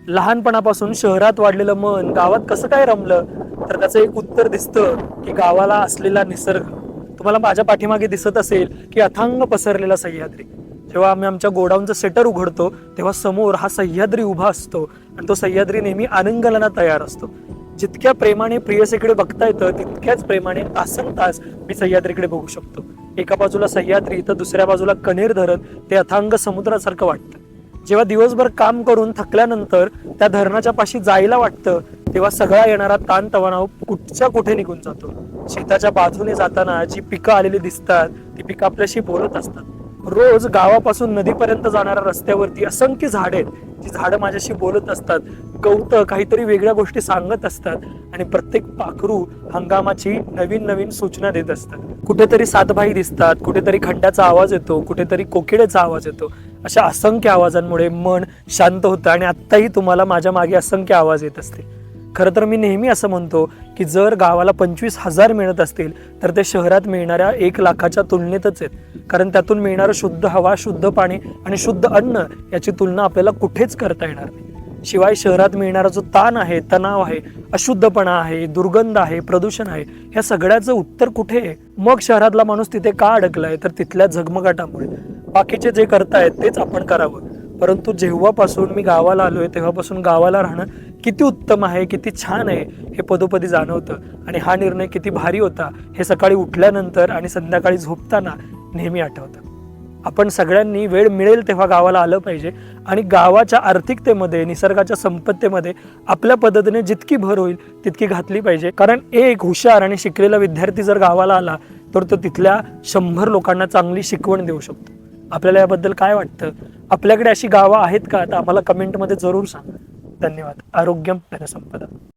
लहानपणापासून शहरात वाढलेलं मन गावात कसं काय रमलं, तर त्याचं एक उत्तर दिसतं की गावाला असलेला निसर्ग. तुम्हाला माझ्या पाठीमागे दिसत असेल की अथांग पसरलेला सह्याद्री. जेव्हा आम्ही आमच्या गोडाऊनचं सेटर उघडतो तेव्हा समोर हा सह्याद्री उभा असतो आणि तो सह्याद्री नेहमी आलिंगनाला तयार असतो. जितक्या प्रेमाने प्रियसीकडे बघता येतं तितक्याच प्रेमाने तासनतास मी सह्याद्रीकडे बघू शकतो. एका बाजूला सह्याद्री तर दुसऱ्या बाजूला कणेर धरण ते अथांग समुद्रासारखं वाटतं. जेव्हा दिवसभर काम करून थकल्यानंतर त्या धरणाच्या पाशी जायला वाटतं तेव्हा सगळा येणारा ताणतणाव कुठच्या कुठे निघून जातो. शेताच्या बाजूने जाताना जी पिकं आलेली दिसतात ती पिकं आपल्याशी बोलत असतात. रोज गावापासून नदीपर्यंत जाणाऱ्या रस्त्यावरती असंख्य झाडे आहेत. जी झाडं माझ्याशी बोलत असतात, गवतं काहीतरी वेगळ्या गोष्टी सांगत असतात आणि प्रत्येक पाखरू हंगामाची नवीन नवीन सूचना देत असतात. कुठेतरी सातभाई दिसतात, कुठेतरी खंड्याचा आवाज येतो, कुठेतरी कोकिळेचा आवाज येतो. अशा असंख्य आवाजांमुळे मन शांत होतं आणि आत्ताही तुम्हाला माझ्या मागे असंख्य आवाज येत असतील. खरं तर मी नेहमी असं म्हणतो की जर गावाला 25,000 मिळत असतील तर ते शहरात मिळणाऱ्या 1,00,000च्या तुलनेतच आहेत. कारण त्यातून मिळणारं शुद्ध हवा, शुद्ध पाणी आणि शुद्ध अन्न याची तुलना आपल्याला कुठेच करता येणार नाही. शिवाय शहरात मिळणारा जो ताण आहे, तणाव आहे, अशुद्धपणा आहे, दुर्गंध आहे, प्रदूषण आहे, ह्या सगळ्याचं उत्तर कुठे आहे? मग शहरातला माणूस तिथे का अडकलाय? तर तिथल्या झगमगाटामुळे. बाकीचे जे करतायत तेच आपण करावं. परंतु जेव्हापासून मी गावाला आलोय तेव्हापासून गावाला राहणं किती उत्तम आहे, किती छान आहे हे पदोपदी जाणवतं. आणि हा निर्णय किती भारी होता हे सकाळी उठल्यानंतर आणि संध्याकाळी झोपताना नेहमी आठवतं. आपण सगळ्यांनी वेळ मिळेल तेव्हा गावाला आलं पाहिजे आणि गावाच्या आर्थिकतेमध्ये, निसर्गाच्या संपत्तीमध्ये आपल्या पद्धतीने जितकी भर होईल तितकी घातली पाहिजे. कारण एक हुशार आणि शिकलेला विद्यार्थी जर गावाला आला तर तो तिथल्या 100 लोकांना चांगली शिकवण देऊ शकतो. आपल्याला याबद्दल काय वाटतं? आपल्याकडे अशी गावं आहेत का? तर आम्हाला कमेंटमध्ये जरूर सांगा. धन्यवाद. आरोग्यम धनसंपदा.